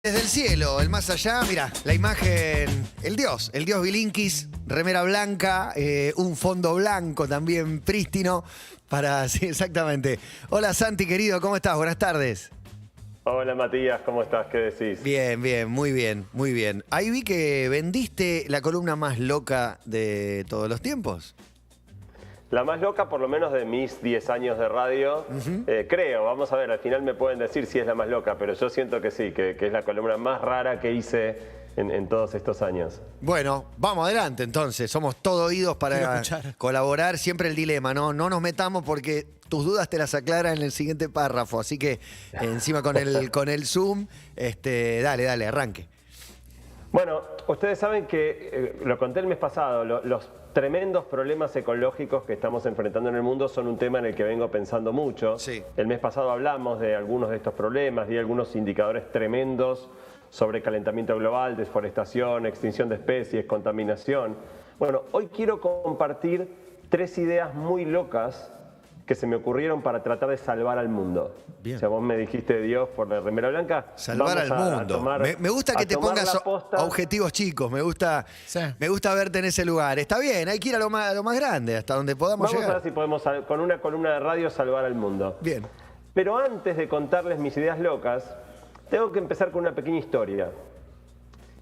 Desde el cielo, el más allá, mira, la imagen, el dios Bilinkis, remera blanca, un fondo blanco también prístino, sí, exactamente. Hola Santi, querido, ¿cómo estás? Buenas tardes. Hola Matías, ¿cómo estás? ¿Qué decís? Bien, bien, muy bien, muy bien. Ahí vi que vendiste la columna más loca de todos los tiempos. La más loca, por lo menos de mis 10 años de radio, creo, vamos a ver, al final me pueden decir si es la más loca, pero yo siento que sí, que es la columna más rara que hice en todos estos años. Bueno, vamos adelante entonces, somos todo oídos para colaborar, siempre el dilema, ¿no? No nos metamos porque tus dudas te las aclara en el siguiente párrafo, así que encima con el Zoom, dale, arranque. Bueno, ustedes saben que, lo conté el mes pasado, los tremendos problemas ecológicos que estamos enfrentando en el mundo son un tema en el que vengo pensando mucho. Sí. El mes pasado hablamos de algunos de estos problemas, di algunos indicadores tremendos sobre calentamiento global, deforestación, extinción de especies, contaminación. Bueno, hoy quiero compartir 3 ideas muy locas que se me ocurrieron para tratar de salvar al mundo. Bien. O sea, vos me dijiste Dios por la remera blanca. Salvar al mundo. Me gusta que te pongas objetivos chicos, me gusta verte en ese lugar. Está bien, hay que ir a lo más grande, hasta donde podamos llegar. Vamos a ver si podemos, con una columna de radio, salvar al mundo. Bien. Pero antes de contarles mis ideas locas, tengo que empezar con una pequeña historia.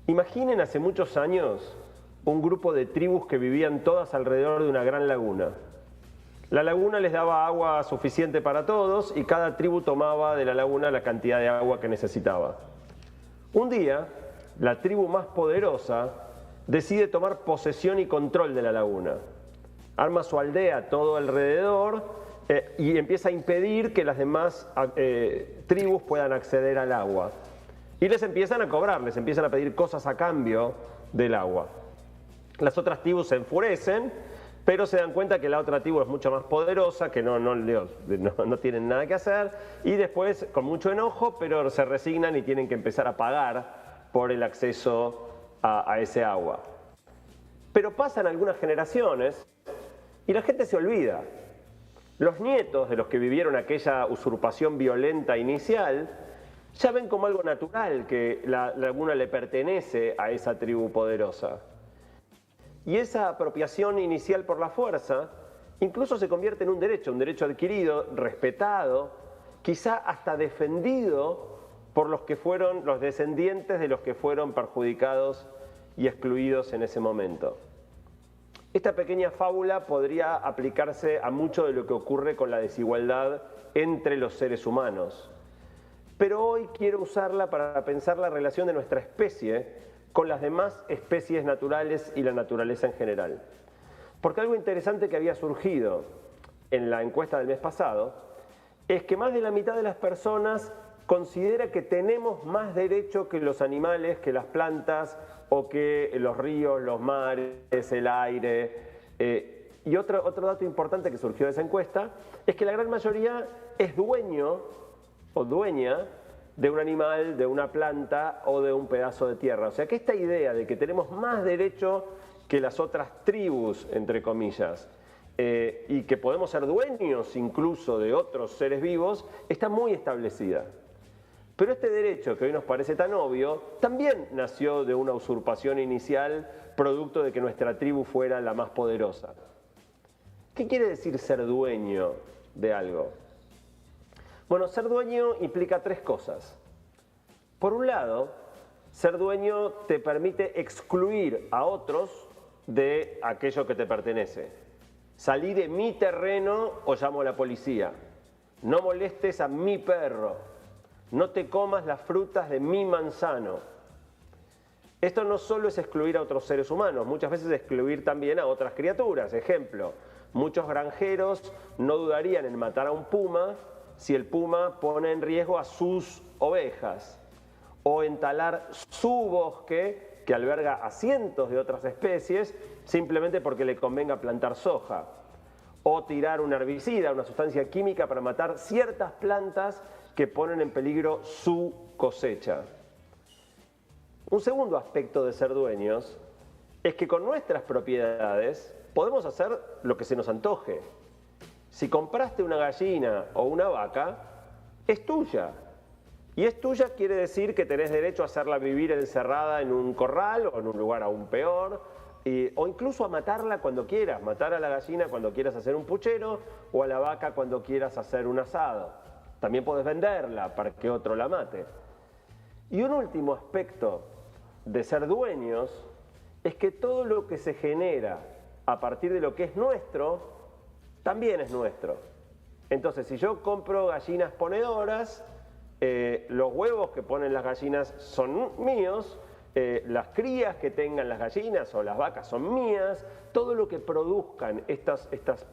Imaginen hace muchos años un grupo de tribus que vivían todas alrededor de una gran laguna. La laguna les daba agua suficiente para todos y cada tribu tomaba de la laguna la cantidad de agua que necesitaba. Un día, la tribu más poderosa decide tomar posesión y control de la laguna. Arma su aldea todo alrededor y empieza a impedir que las demás tribus puedan acceder al agua. Y les empiezan a cobrar, les empiezan a pedir cosas a cambio del agua. Las otras tribus se enfurecen, pero se dan cuenta que la otra tribu es mucho más poderosa, que no tienen nada que hacer, y después, con mucho enojo, pero se resignan y tienen que empezar a pagar por el acceso a ese agua. Pero pasan algunas generaciones y la gente se olvida. Los nietos de los que vivieron aquella usurpación violenta inicial ya ven como algo natural que la laguna le pertenece a esa tribu poderosa. Y esa apropiación inicial por la fuerza incluso se convierte en un derecho adquirido, respetado, quizá hasta defendido por los que fueron los descendientes de los que fueron perjudicados y excluidos en ese momento. Esta pequeña fábula podría aplicarse a mucho de lo que ocurre con la desigualdad entre los seres humanos. Pero hoy quiero usarla para pensar la relación de nuestra especie con las demás especies naturales y la naturaleza en general. Porque algo interesante que había surgido en la encuesta del mes pasado es que más de la mitad de las personas considera que tenemos más derecho que los animales, que las plantas o que los ríos, los mares, el aire. Y otro dato importante que surgió de esa encuesta es que la gran mayoría es dueño o dueña de un animal, de una planta o de un pedazo de tierra. O sea que esta idea de que tenemos más derecho que las otras tribus, entre comillas, y que podemos ser dueños incluso de otros seres vivos, está muy establecida. Pero este derecho, que hoy nos parece tan obvio, también nació de una usurpación inicial, producto de que nuestra tribu fuera la más poderosa. ¿Qué quiere decir ser dueño de algo? Bueno, ser dueño implica 3 cosas. Por un lado, ser dueño te permite excluir a otros de aquello que te pertenece. Salí de mi terreno o llamo a la policía. No molestes a mi perro. No te comas las frutas de mi manzano. Esto no solo es excluir a otros seres humanos, muchas veces es excluir también a otras criaturas. Ejemplo, muchos granjeros no dudarían en matar a un puma si el puma pone en riesgo a sus ovejas, o entalar su bosque que alberga a cientos de otras especies simplemente porque le convenga plantar soja, o tirar un herbicida, una sustancia química para matar ciertas plantas que ponen en peligro su cosecha. Un segundo aspecto de ser dueños es que con nuestras propiedades podemos hacer lo que se nos antoje. Si compraste una gallina o una vaca, es tuya. Y es tuya quiere decir que tenés derecho a hacerla vivir encerrada en un corral o en un lugar aún peor, o incluso a matarla cuando quieras, matar a la gallina cuando quieras hacer un puchero o a la vaca cuando quieras hacer un asado. También podés venderla para que otro la mate. Y un último aspecto de ser dueños es que todo lo que se genera a partir de lo que es nuestro, también es nuestro. Entonces, si yo compro gallinas ponedoras, los huevos que ponen las gallinas son míos, las crías que tengan las gallinas o las vacas son mías, todo lo que produzcan estas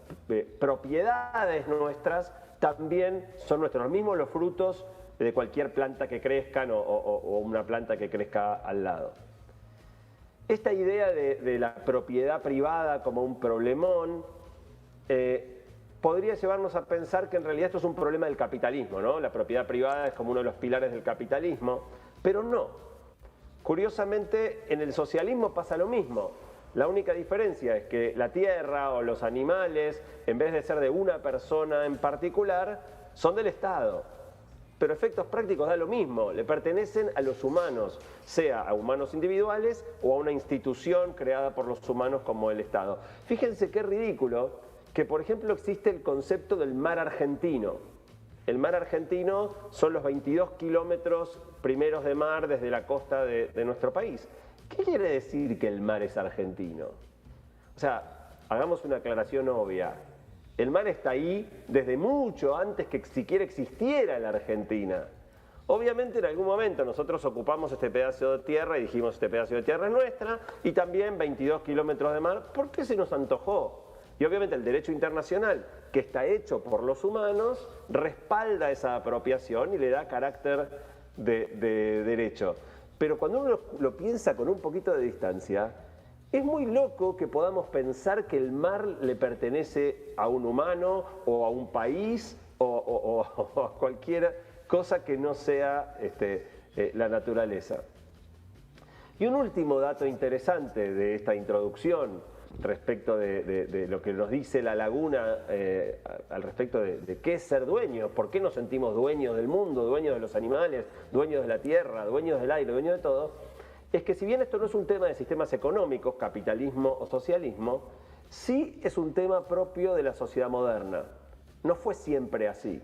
propiedades nuestras también son nuestros, mismos los frutos de cualquier planta que crezcan o una planta que crezca al lado. Esta idea de la propiedad privada como un problemón podría llevarnos a pensar que en realidad esto es un problema del capitalismo, ¿no? La propiedad privada es como uno de los pilares del capitalismo, pero no. Curiosamente, en el socialismo pasa lo mismo. La única diferencia es que la tierra o los animales, en vez de ser de una persona en particular, son del Estado. Pero efectos prácticos da lo mismo, le pertenecen a los humanos, sea a humanos individuales o a una institución creada por los humanos como el Estado. Fíjense qué ridículo que, por ejemplo, existe el concepto del mar argentino. El mar argentino son los 22 kilómetros primeros de mar desde la costa de nuestro país. ¿Qué quiere decir que el mar es argentino? O sea, hagamos una aclaración obvia. El mar está ahí desde mucho antes que siquiera existiera la Argentina. Obviamente en algún momento nosotros ocupamos este pedazo de tierra y dijimos este pedazo de tierra es nuestra y también 22 kilómetros de mar porque se nos antojó. Y obviamente el derecho internacional, que está hecho por los humanos, respalda esa apropiación y le da carácter de derecho. Pero cuando uno lo piensa con un poquito de distancia, es muy loco que podamos pensar que el mar le pertenece a un humano o a un país o a cualquier cosa que no sea la naturaleza. Y un último dato interesante de esta introducción respecto de lo que nos dice La Laguna al respecto de qué es ser dueños, por qué nos sentimos dueños del mundo, dueños de los animales, dueños de la tierra, dueños del aire, dueños de todo, es que si bien esto no es un tema de sistemas económicos, capitalismo o socialismo, sí es un tema propio de la sociedad moderna. No fue siempre así.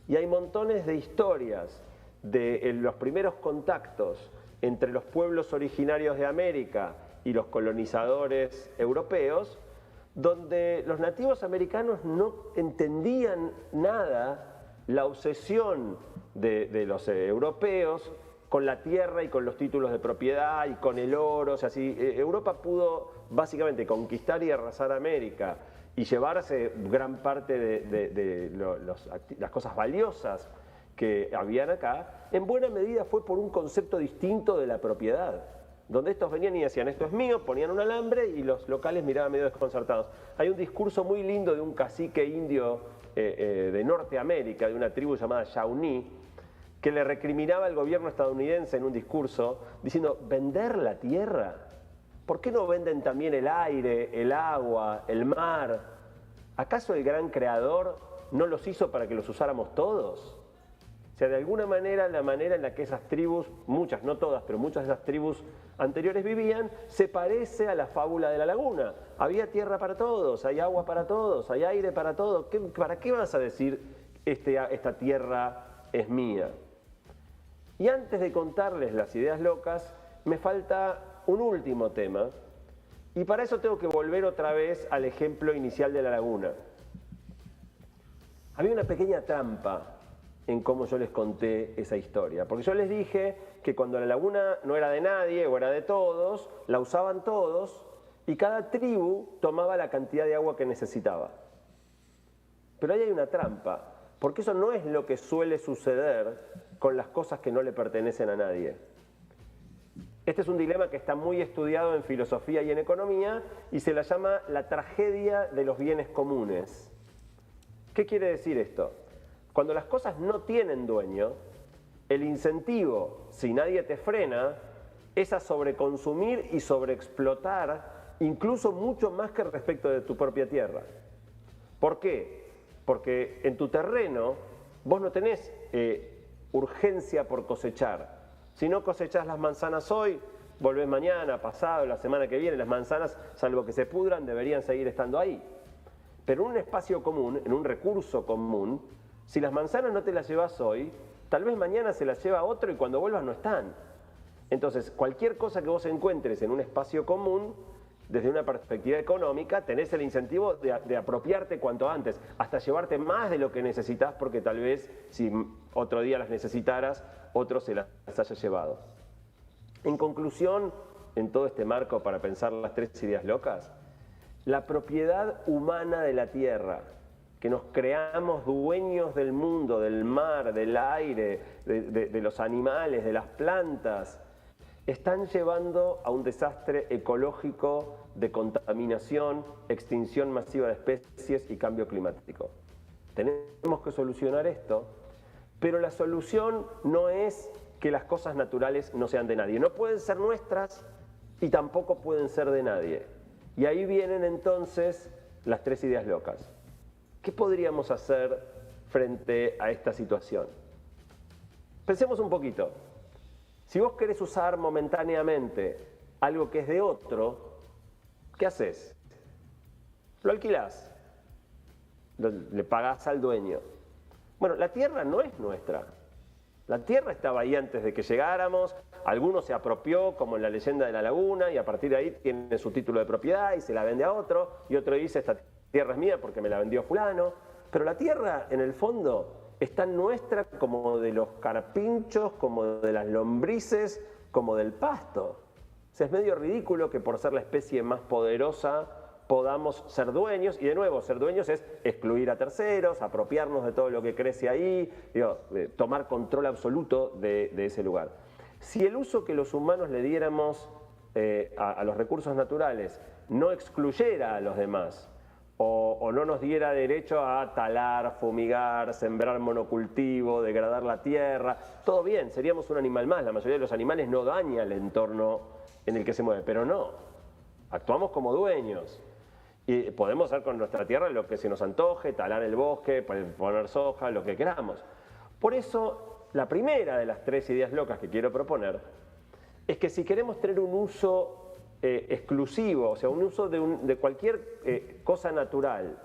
Y hay montones de historias de los primeros contactos entre los pueblos originarios de América y los colonizadores europeos, donde los nativos americanos no entendían nada la obsesión de los europeos con la tierra y con los títulos de propiedad y con el oro. O sea, si Europa pudo básicamente conquistar y arrasar América y llevarse gran parte de las cosas valiosas que habían acá, en buena medida fue por un concepto distinto de la propiedad, donde estos venían y decían, esto es mío, ponían un alambre y los locales miraban medio desconcertados. Hay un discurso muy lindo de un cacique indio de Norteamérica, de una tribu llamada Shawnee, que le recriminaba al gobierno estadounidense en un discurso, diciendo, ¿vender la tierra? ¿Por qué no venden también el aire, el agua, el mar? ¿Acaso el gran creador no los hizo para que los usáramos todos? O sea, de alguna manera, la manera en la que esas tribus, muchas, no todas, pero muchas de esas tribus anteriores vivían, se parece a la fábula de La Laguna. Había tierra para todos, hay agua para todos, hay aire para todos. ¿Para qué vas a decir esta tierra es mía? Y antes de contarles las ideas locas, me falta un último tema. Y para eso tengo que volver otra vez al ejemplo inicial de La Laguna. Había una pequeña trampa en cómo yo les conté esa historia. Porque yo les dije que cuando la laguna no era de nadie o era de todos, la usaban todos y cada tribu tomaba la cantidad de agua que necesitaba. Pero ahí hay una trampa, porque eso no es lo que suele suceder con las cosas que no le pertenecen a nadie. Este es un dilema que está muy estudiado en filosofía y en economía y se la llama la tragedia de los bienes comunes. ¿Qué quiere decir esto? Cuando las cosas no tienen dueño, el incentivo, si nadie te frena, es a sobreconsumir y sobreexplotar, incluso mucho más que respecto de tu propia tierra. ¿Por qué? Porque en tu terreno vos no tenés urgencia por cosechar. Si no cosechás las manzanas hoy, volvés mañana, pasado, la semana que viene, las manzanas, salvo que se pudran, deberían seguir estando ahí. Pero en un espacio común, en un recurso común, si las manzanas no te las llevas hoy, tal vez mañana se las lleva otro y cuando vuelvas no están. Entonces, cualquier cosa que vos encuentres en un espacio común, desde una perspectiva económica, tenés el incentivo de apropiarte cuanto antes, hasta llevarte más de lo que necesitas, porque tal vez si otro día las necesitaras, otro se las haya llevado. En conclusión, en todo este marco para pensar las 3 ideas locas, la propiedad humana de la tierra, que nos creamos dueños del mundo, del mar, del aire, de los animales, de las plantas, están llevando a un desastre ecológico de contaminación, extinción masiva de especies y cambio climático. Tenemos que solucionar esto, pero la solución no es que las cosas naturales no sean de nadie. No pueden ser nuestras y tampoco pueden ser de nadie. Y ahí vienen entonces las 3 ideas locas. ¿Qué podríamos hacer frente a esta situación? Pensemos un poquito. Si vos querés usar momentáneamente algo que es de otro, ¿qué haces? Lo alquilás, le pagás al dueño. Bueno, la tierra no es nuestra. La tierra estaba ahí antes de que llegáramos, alguno se apropió, como en la leyenda de la laguna, y a partir de ahí tiene su título de propiedad y se la vende a otro, y otro dice, esta tierra es mía porque me la vendió fulano. Pero la tierra, en el fondo, es tan nuestra como de los carpinchos, como de las lombrices, como del pasto. O sea, es medio ridículo que por ser la especie más poderosa podamos ser dueños, y de nuevo, ser dueños es excluir a terceros, apropiarnos de todo lo que crece ahí, tomar control absoluto de ese lugar. Si el uso que los humanos le diéramos a los recursos naturales no excluyera a los demás, o no nos diera derecho a talar, fumigar, sembrar monocultivo, degradar la tierra, todo bien, seríamos un animal más. La mayoría de los animales no daña el entorno en el que se mueve, pero no, actuamos como dueños. Y podemos hacer con nuestra tierra lo que se nos antoje, talar el bosque, poner soja, lo que queramos. Por eso, la primera de las 3 ideas locas que quiero proponer es que si queremos tener un uso exclusivo, o sea, un uso de cualquier cosa natural,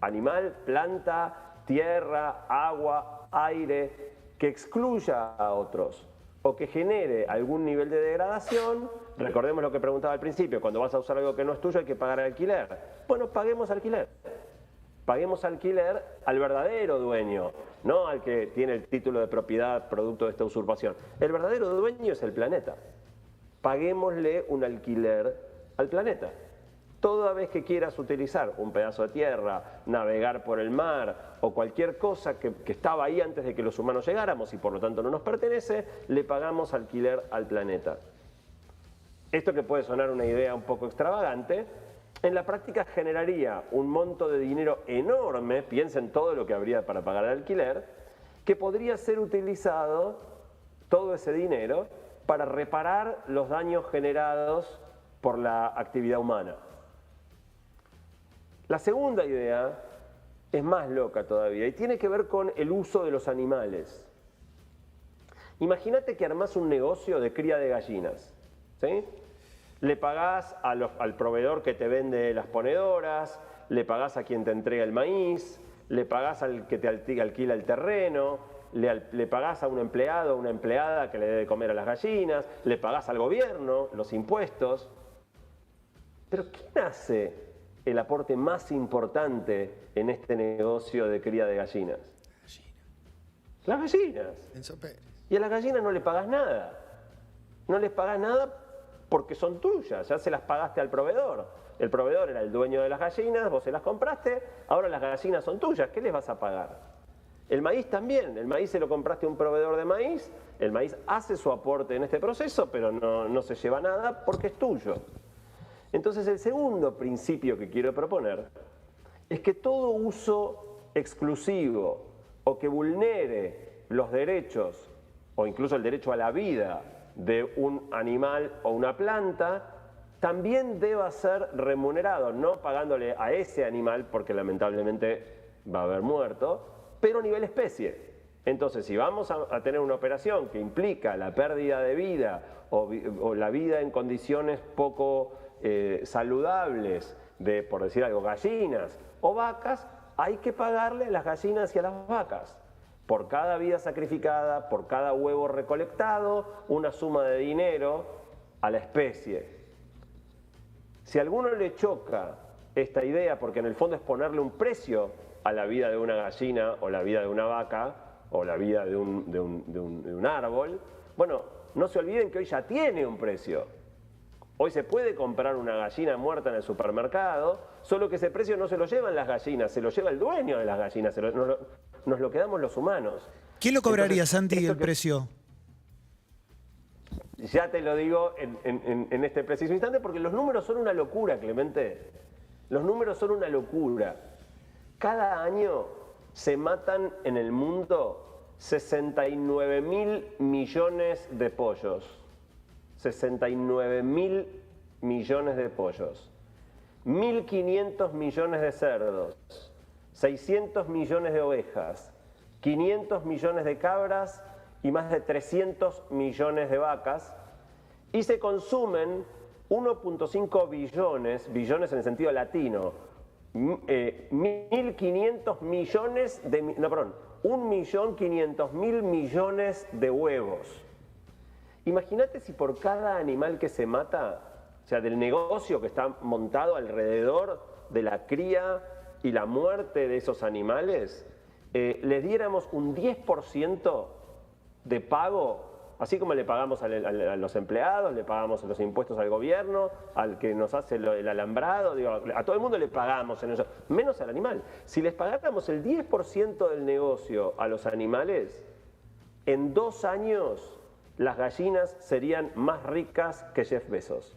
animal, planta, tierra, agua, aire, que excluya a otros o que genere algún nivel de degradación, recordemos lo que preguntaba al principio, cuando vas a usar algo que no es tuyo hay que pagar alquiler. Bueno, paguemos alquiler. Paguemos alquiler al verdadero dueño, no al que tiene el título de propiedad producto de esta usurpación. El verdadero dueño es el planeta. Paguémosle un alquiler al planeta. Toda vez que quieras utilizar un pedazo de tierra, navegar por el mar o cualquier cosa que estaba ahí antes de que los humanos llegáramos y por lo tanto no nos pertenece, le pagamos alquiler al planeta. Esto que puede sonar una idea un poco extravagante, en la práctica generaría un monto de dinero enorme, piensen todo lo que habría para pagar el alquiler, que podría ser utilizado, todo ese dinero, para reparar los daños generados por la actividad humana. La segunda idea es más loca todavía y tiene que ver con el uso de los animales. Imagínate que armás un negocio de cría de gallinas, ¿sí? Le pagás al proveedor que te vende las ponedoras, le pagás a quien te entrega el maíz, le pagás al que te alquila el terreno, le pagás a un empleado o una empleada que le dé de comer a las gallinas, le pagás al gobierno los impuestos. Pero ¿quién hace el aporte más importante en este negocio de cría de gallinas? Las gallinas. Enzo Pérez. Y a las gallinas no le pagás nada. No les pagás nada porque son tuyas, ya se las pagaste al proveedor. El proveedor era el dueño de las gallinas, vos se las compraste, ahora las gallinas son tuyas, ¿qué les vas a pagar? El maíz también, el maíz se lo compraste a un proveedor de maíz, el maíz hace su aporte en este proceso, pero no se lleva nada porque es tuyo. Entonces el segundo principio que quiero proponer es que todo uso exclusivo o que vulnere los derechos o incluso el derecho a la vida de un animal o una planta también deba ser remunerado, no pagándole a ese animal porque lamentablemente va a haber muerto, pero a nivel especie. Entonces, si vamos a tener una operación que implica la pérdida de vida o la vida en condiciones poco saludables de, por decir algo, gallinas o vacas, hay que pagarle a las gallinas y a las vacas. Por cada vida sacrificada, por cada huevo recolectado, una suma de dinero a la especie. Si a alguno le choca esta idea, porque en el fondo es ponerle un precio a la vida de una gallina o la vida de una vaca o la vida de un árbol, bueno, no se olviden que hoy ya tiene un precio. Hoy se puede comprar una gallina muerta en el supermercado, solo que ese precio no se lo llevan las gallinas, se lo lleva el dueño de las gallinas, nos lo quedamos los humanos. ¿Quién lo cobraría, Entonces, Santi, el precio? Ya te lo digo en este preciso instante, porque los números son una locura, Clemente. Los números son una locura. Cada año se matan en el mundo 69.000 millones de pollos. 69.000 millones de pollos. 1.500 millones de cerdos. 600 millones de ovejas. 500 millones de cabras y más de 300 millones de vacas, y se consumen 1.5 billones, billones en el sentido latino, 1.500 millones de, no, perdón, 1.500.000 millones de huevos. Imagínate si por cada animal que se mata, o sea, del negocio que está montado alrededor de la cría y la muerte de esos animales, le diéramos un 10% de pago, así como le pagamos a los empleados, le pagamos los impuestos al gobierno, al que nos hace el alambrado, digo, a todo el mundo le pagamos en eso, menos al animal. Si les pagáramos el 10% del negocio a los animales, en 2 años las gallinas serían más ricas que Jeff Bezos.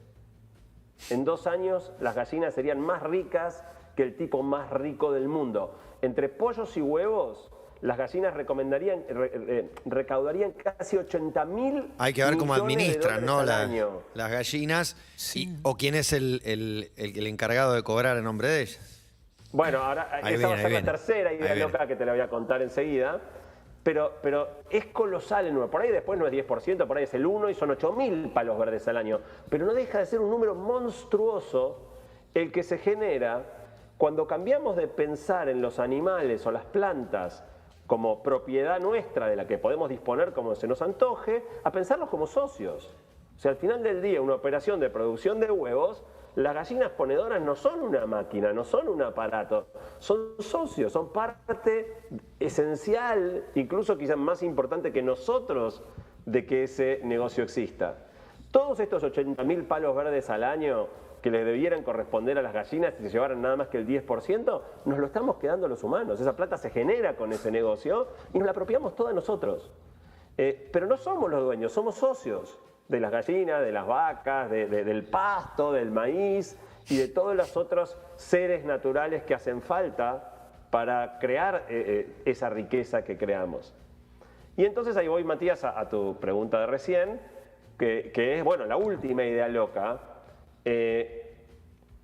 En 2 años las gallinas serían más ricas que el tipo más rico del mundo. Entre pollos y huevos, las gallinas recaudarían casi 80.000. Hay que ver cómo administran, ¿no? Las gallinas, Sí. o quién es el encargado de cobrar en nombre de ellas. Bueno, ahora esa va a ser la tercera idea loca que te la voy a contar enseguida. Pero es colosal el número. Por ahí después no es 10%, por ahí es el 1 y son 8.000 palos verdes al año. Pero no deja de ser un número monstruoso el que se genera cuando cambiamos de pensar en los animales o las plantas como propiedad nuestra de la que podemos disponer como se nos antoje, a pensarlos como socios. O sea, al final del día, una operación de producción de huevos, las gallinas ponedoras no son una máquina, no son un aparato, son socios, son parte esencial, incluso quizás más importante que nosotros, de que ese negocio exista. Todos estos 80.000 palos verdes al año que le debieran corresponder a las gallinas si se llevaran nada más que el 10%, nos lo estamos quedando los humanos. Esa plata se genera con ese negocio y nos la apropiamos todas nosotros. Pero no somos los dueños, somos socios de las gallinas, de las vacas, del pasto, del maíz y de todos los otros seres naturales que hacen falta para crear esa riqueza que creamos. Y entonces ahí voy, Matías, a tu pregunta de recién, que es, bueno, la última idea loca.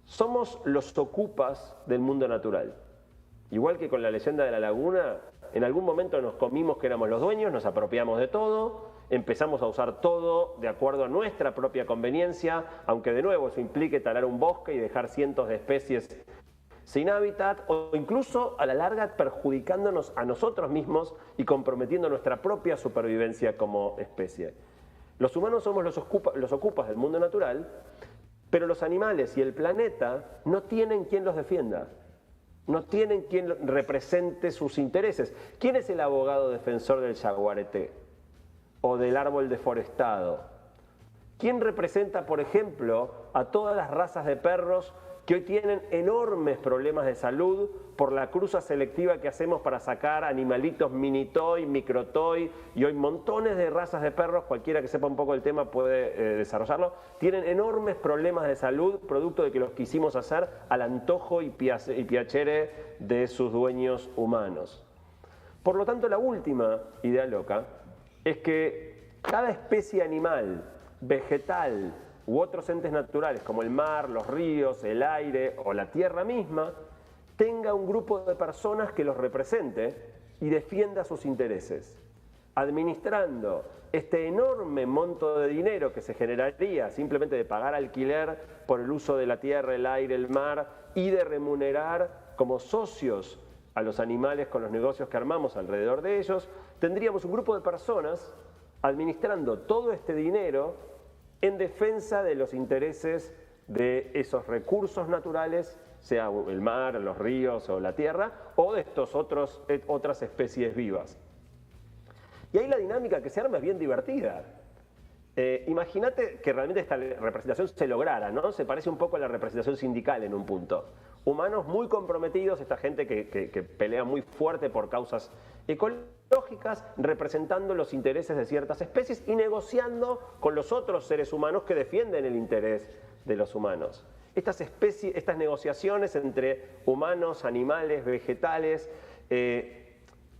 Somos los ocupas del mundo natural. Igual que con la leyenda de la laguna, en algún momento nos comimos que éramos los dueños, nos apropiamos de todo, empezamos a usar todo de acuerdo a nuestra propia conveniencia, aunque de nuevo eso implique talar un bosque y dejar cientos de especies sin hábitat, o incluso a la larga perjudicándonos a nosotros mismos y comprometiendo nuestra propia supervivencia como especie. Los humanos somos los ocupas del mundo natural, pero los animales y el planeta no tienen quien los defienda, no tienen quien represente sus intereses. ¿Quién es el abogado defensor del jaguarete o del árbol deforestado? ¿Quién representa, por ejemplo, a todas las razas de perros que hoy tienen enormes problemas de salud por la cruza selectiva que hacemos para sacar animalitos mini toy, micro toy, y hoy montones de razas de perros, cualquiera que sepa un poco del tema puede desarrollarlo, tienen enormes problemas de salud producto de que los quisimos hacer al antojo y piacere de sus dueños humanos. Por lo tanto, la última idea loca es que cada especie animal, vegetal u otros entes naturales como el mar, los ríos, el aire o la tierra misma, tenga un grupo de personas que los represente y defienda sus intereses. administrando este enorme monto de dinero que se generaría simplemente de pagar alquiler por el uso de la tierra, el aire, el mar y de remunerar como socios a los animales con los negocios que armamos alrededor de ellos, tendríamos un grupo de personas administrando todo este dinero en defensa de los intereses de esos recursos naturales, sea el mar, los ríos o la tierra, o de estos otras especies vivas. Y ahí la dinámica que se arma es bien divertida. Imagínate que realmente esta representación se lograra, ¿no? Se parece un poco a la representación sindical en un punto. Humanos muy comprometidos, esta gente que pelea muy fuerte por causas ecológicas, representando los intereses de ciertas especies y negociando con los otros seres humanos que defienden el interés de los humanos. Estas negociaciones entre humanos, animales, vegetales,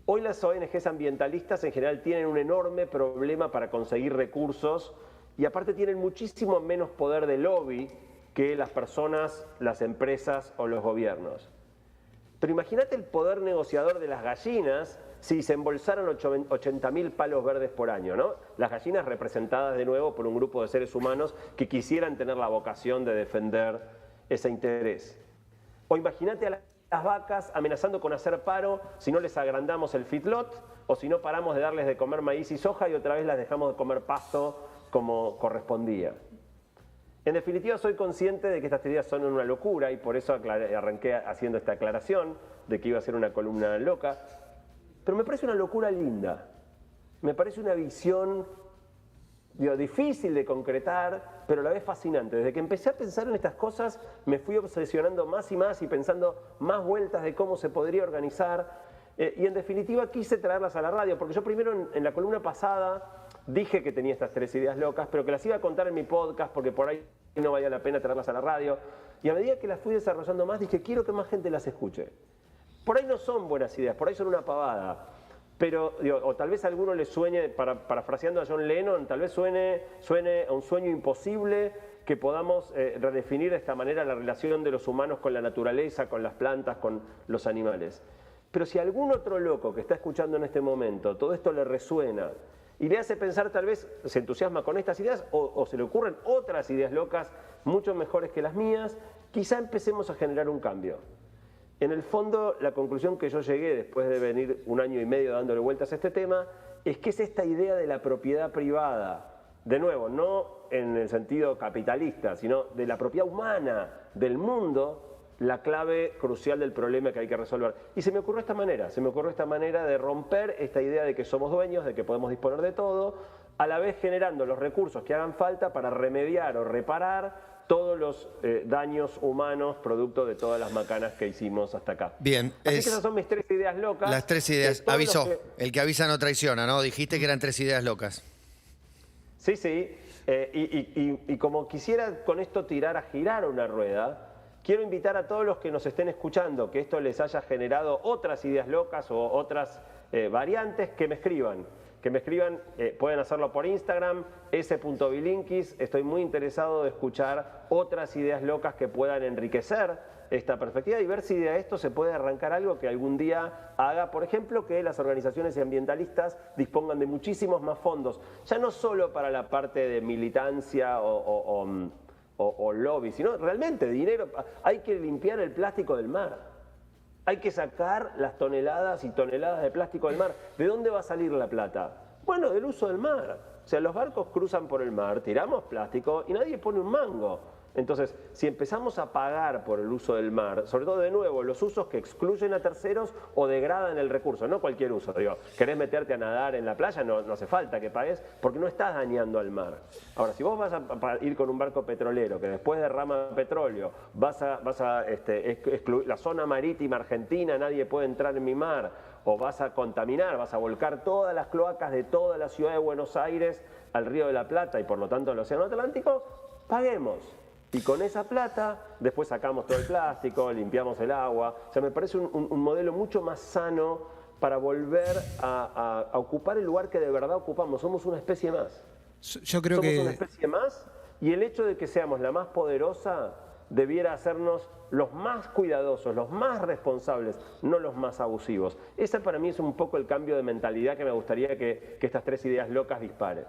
hoy las ONGs ambientalistas en general tienen un enorme problema para conseguir recursos y aparte tienen muchísimo menos poder de lobby que las personas, las empresas o los gobiernos. Pero imagínate el poder negociador de las gallinas si se embolsaran 80.000 palos verdes por año, ¿no? Las gallinas representadas de nuevo por un grupo de seres humanos que quisieran tener la vocación de defender ese interés. O imagínate a las vacas amenazando con hacer paro si no les agrandamos el feedlot o si no paramos de darles de comer maíz y soja y otra vez las dejamos de comer pasto como correspondía. En definitiva, soy consciente de que estas teorías son una locura y por eso arranqué haciendo esta aclaración de que iba a ser una columna loca. Pero me parece una locura linda. Me parece una visión difícil de concretar, pero a la vez fascinante. Desde que empecé a pensar en estas cosas, me fui obsesionando más y más y pensando más vueltas de cómo se podría organizar. Y en definitiva quise traerlas a la radio, porque yo primero en la columna pasada dije que tenía estas 3 ideas locas, pero que las iba a contar en mi podcast porque por ahí no valía la pena traerlas a la radio. Y a medida que las fui desarrollando más, dije, quiero que más gente las escuche. Por ahí no son buenas ideas, por ahí son una pavada. Pero, o tal vez a alguno le sueñe, parafraseando a John Lennon, tal vez suene a un sueño imposible que podamos redefinir de esta manera la relación de los humanos con la naturaleza, con las plantas, con los animales. Pero si a algún otro loco que está escuchando en este momento todo esto le resuena y le hace pensar, tal vez se entusiasma con estas ideas o se le ocurren otras ideas locas mucho mejores que las mías, quizá empecemos a generar un cambio. En el fondo, la conclusión que yo llegué después de venir 1 año y medio dándole vueltas a este tema es que es esta idea de la propiedad privada. De nuevo, no en el sentido capitalista, sino de la propiedad humana, del mundo, la clave crucial del problema que hay que resolver. Y se me ocurrió esta manera de romper esta idea de que somos dueños, de que podemos disponer de todo, a la vez generando los recursos que hagan falta para remediar o reparar todos los daños humanos producto de todas las macanas que hicimos hasta acá. Bien. Así que esas son mis 3 ideas locas. Las 3 ideas. Avisó. El que avisa no traiciona, ¿no? Dijiste que eran 3 ideas locas. Sí, sí. Y como quisiera con esto girar una rueda, quiero invitar a todos los que nos estén escuchando que esto les haya generado otras ideas locas o otras variantes, que me escriban. Pueden hacerlo por Instagram, s.bilinkis. Estoy muy interesado de escuchar otras ideas locas que puedan enriquecer esta perspectiva y ver si de esto se puede arrancar algo que algún día haga, por ejemplo, que las organizaciones ambientalistas dispongan de muchísimos más fondos, ya no solo para la parte de militancia o lobby, sino realmente dinero. Hay que limpiar el plástico del mar. Hay que sacar las toneladas y toneladas de plástico del mar. ¿De dónde va a salir la plata? Bueno, del uso del mar. O sea, los barcos cruzan por el mar, tiramos plástico y nadie pone un mango. Entonces, si empezamos a pagar por el uso del mar, sobre todo de nuevo, los usos que excluyen a terceros o degradan el recurso, no cualquier uso. Digo, querés meterte a nadar en la playa, no hace falta que pagues porque no estás dañando al mar. Ahora, si vos vas a ir con un barco petrolero que después derrama petróleo, vas a excluir la zona marítima argentina, nadie puede entrar en mi mar, o vas a contaminar, vas a volcar todas las cloacas de toda la ciudad de Buenos Aires al Río de la Plata y por lo tanto al Océano Atlántico, paguemos. Y con esa plata, después sacamos todo el plástico, limpiamos el agua. O sea, me parece un modelo mucho más sano para volver a ocupar el lugar que de verdad ocupamos. Somos una especie más. Yo creo Somos una especie más y el hecho de que seamos la más poderosa debiera hacernos los más cuidadosos, los más responsables, no los más abusivos. Ese para mí es un poco el cambio de mentalidad que me gustaría que estas 3 ideas locas disparen.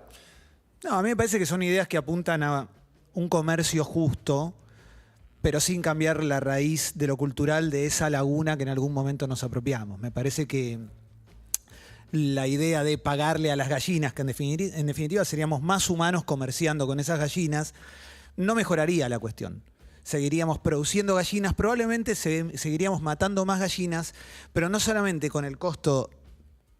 No, a mí me parece que son ideas que apuntan a un comercio justo, pero sin cambiar la raíz de lo cultural de esa laguna que en algún momento nos apropiamos. Me parece que la idea de pagarle a las gallinas, que en definitiva seríamos más humanos comerciando con esas gallinas, no mejoraría la cuestión. Seguiríamos produciendo gallinas, probablemente seguiríamos matando más gallinas, pero no solamente con el costo,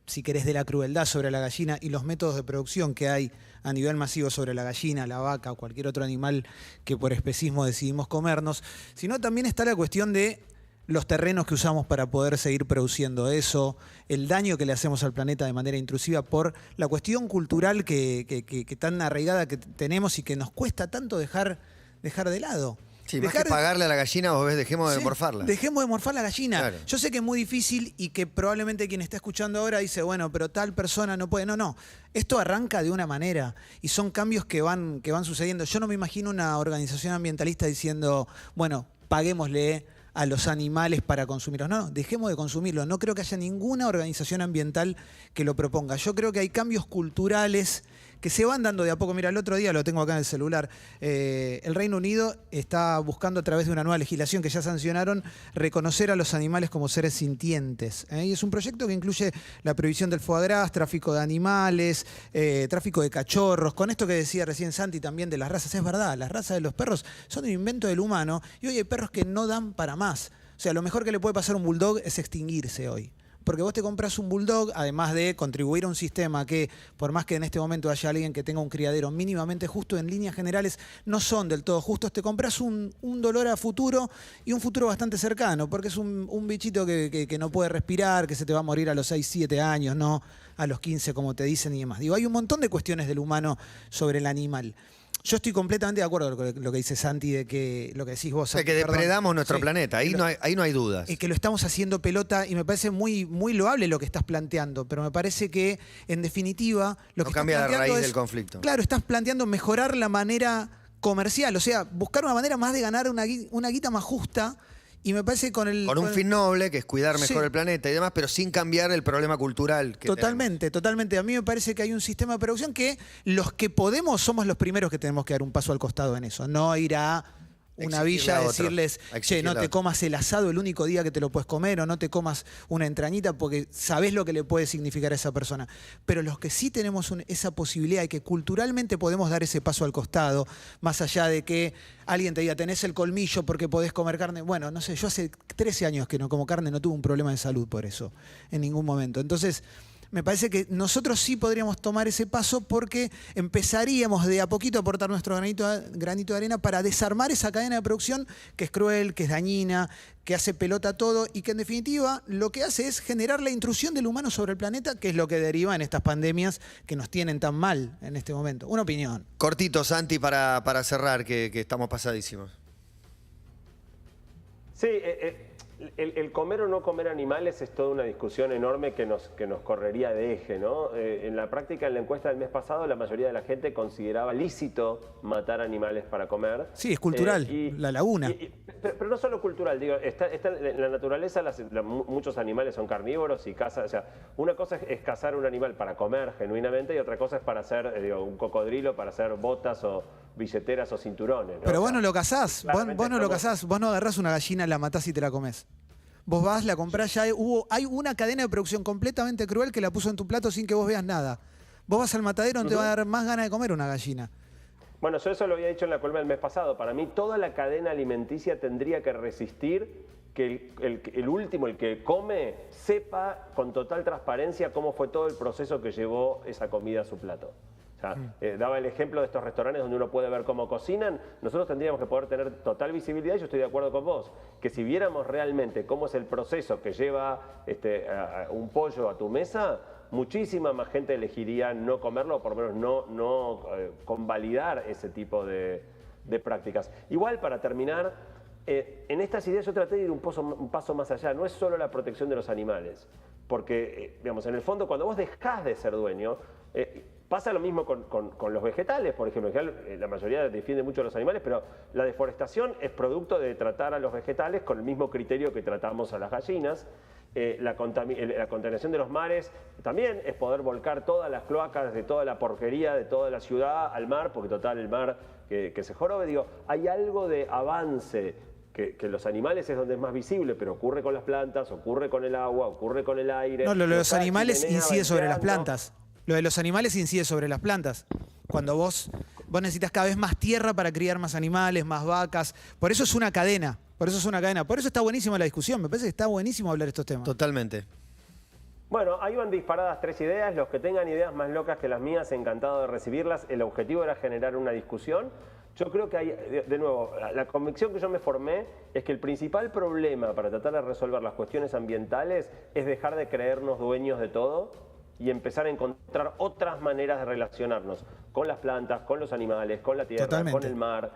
si querés, de la crueldad sobre la gallina y los métodos de producción que hay a nivel masivo sobre la gallina, la vaca o cualquier otro animal que por especismo decidimos comernos, sino también está la cuestión de los terrenos que usamos para poder seguir produciendo eso, el daño que le hacemos al planeta de manera intrusiva por la cuestión cultural que tan arraigada que tenemos y que nos cuesta tanto dejar de lado. Sí, más que pagarle a la gallina, vos ves, dejemos de morfarla. Dejemos de morfar la gallina. Claro. Yo sé que es muy difícil y que probablemente quien está escuchando ahora dice, bueno, pero tal persona no puede. No. Esto arranca de una manera y son cambios que van sucediendo. Yo no me imagino una organización ambientalista diciendo, bueno, paguémosle a los animales para consumirlos. No, dejemos de consumirlos. No creo que haya ninguna organización ambiental que lo proponga. Yo creo que hay cambios culturales que se van dando de a poco. Mira, el otro día lo tengo acá en el celular. El Reino Unido está buscando a través de una nueva legislación que ya sancionaron reconocer a los animales como seres sintientes. Y es un proyecto que incluye la prohibición del foie gras, tráfico de animales, tráfico de cachorros. Con esto que decía recién Santi también de las razas, es verdad, las razas de los perros son un invento del humano y hoy hay perros que no dan para más. O sea, lo mejor que le puede pasar a un bulldog es extinguirse hoy. Porque vos te compras un bulldog, además de contribuir a un sistema que, por más que en este momento haya alguien que tenga un criadero mínimamente justo, en líneas generales no son del todo justos, te compras un dolor a futuro y un futuro bastante cercano, porque es un bichito que no puede respirar, que se te va a morir a los 6, 7 años, no a los 15 como te dicen y demás. Digo, hay un montón de cuestiones del humano sobre el animal. Yo estoy completamente de acuerdo con lo que dice Santi, de que lo que decís vos. De que depredamos nuestro planeta, ahí no hay dudas. Y que lo estamos haciendo pelota y me parece muy, muy loable lo que estás planteando, pero me parece que, en definitiva, lo que estás cambia la planteando raíz del conflicto. Claro, estás planteando mejorar la manera comercial, o sea, buscar una manera más de ganar una guita más justa. Y me parece con un fin noble, que es cuidar mejor el planeta y demás, pero sin cambiar el problema cultural que Totalmente. A mí me parece que hay un sistema de producción que los que podemos somos los primeros que tenemos que dar un paso al costado en eso. No ir a una villa a decirles, che, no te comas el asado el único día que te lo puedes comer, o no te comas una entrañita porque sabés lo que le puede significar a esa persona. Pero los que sí tenemos esa posibilidad y que culturalmente podemos dar ese paso al costado, más allá de que alguien te diga, tenés el colmillo porque podés comer carne. Bueno, no sé, yo hace 13 años que no como carne, no tuve un problema de salud por eso, en ningún momento. Entonces, me parece que nosotros sí podríamos tomar ese paso porque empezaríamos de a poquito a aportar nuestro granito de arena para desarmar esa cadena de producción que es cruel, que es dañina, que hace pelota todo y que en definitiva lo que hace es generar la intrusión del humano sobre el planeta, que es lo que deriva en estas pandemias que nos tienen tan mal en este momento. Una opinión. Cortito, Santi, para cerrar, que estamos pasadísimos. Sí, el comer o no comer animales es toda una discusión enorme que nos correría de eje, ¿no? En la práctica, en la encuesta del mes pasado, la mayoría de la gente consideraba lícito matar animales para comer. Sí, es cultural, la laguna. Pero no solo cultural, digo, está en la naturaleza, muchos animales son carnívoros y cazan. O sea, una cosa es cazar un animal para comer genuinamente y otra cosa es para hacer un cocodrilo, para hacer botas o billeteras o cinturones, ¿no? Pero vos no lo cazás, vos no lo cazás, vos no agarrás una gallina, la matás y te la comés. Vos vas, la comprás, hay una cadena de producción completamente cruel que la puso en tu plato sin que vos veas nada. Vos vas al matadero, no te va a dar más ganas de comer una gallina. Bueno, yo eso lo había dicho en la columna del mes pasado. Para mí toda la cadena alimenticia tendría que resistir que el último, el que come, sepa con total transparencia cómo fue todo el proceso que llevó esa comida a su plato. Daba el ejemplo de estos restaurantes donde uno puede ver cómo cocinan. Nosotros tendríamos que poder tener total visibilidad y yo estoy de acuerdo con vos, que si viéramos realmente cómo es el proceso que lleva un pollo a tu mesa, muchísima más gente elegiría no comerlo o por lo menos no convalidar ese tipo de prácticas. Igual, para terminar, en estas ideas yo traté de ir un paso más allá. No es solo la protección de los animales, porque, digamos, en el fondo, cuando vos dejás de ser dueño, Pasa lo mismo con los vegetales, por ejemplo. La mayoría defiende mucho a los animales, pero la deforestación es producto de tratar a los vegetales con el mismo criterio que tratamos a las gallinas. La contaminación de los mares también es poder volcar todas las cloacas de toda la porquería de toda la ciudad al mar, porque total el mar que se jorobe. Digo, hay algo de avance que los animales es donde es más visible, pero ocurre con las plantas, ocurre con el agua, ocurre con el aire. No, lo de los animales incide sobre las plantas. Lo de los animales incide sobre las plantas. Cuando vos necesitas cada vez más tierra para criar más animales, más vacas. Por eso es una cadena. Por eso está buenísima la discusión. Me parece que está buenísimo hablar estos temas. Totalmente. Bueno, ahí van disparadas 3 ideas. Los que tengan ideas más locas que las mías, encantado de recibirlas. El objetivo era generar una discusión. Yo creo que hay, de nuevo, la convicción que yo me formé es que el principal problema para tratar de resolver las cuestiones ambientales es dejar de creernos dueños de todo y empezar a encontrar otras maneras de relacionarnos con las plantas, con los animales, con la tierra, Totalmente. con el mar.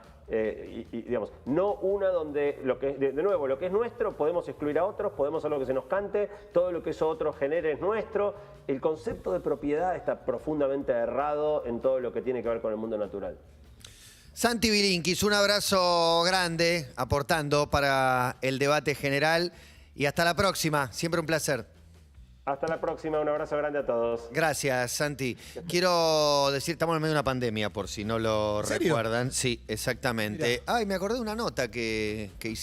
Digamos, no una donde, de nuevo, lo que es nuestro podemos excluir a otros, podemos hacer lo que se nos cante, todo lo que eso otro genere es nuestro. El concepto de propiedad está profundamente errado en todo lo que tiene que ver con el mundo natural. Santi Bilinkis, un abrazo grande aportando para el debate general y hasta la próxima. Siempre un placer. Hasta la próxima, un abrazo grande a todos. Gracias, Santi. Quiero decir, estamos en medio de una pandemia, por si no lo ¿En serio? recuerdan. Sí, exactamente. Mirá. Ay, me acordé de una nota que hicimos.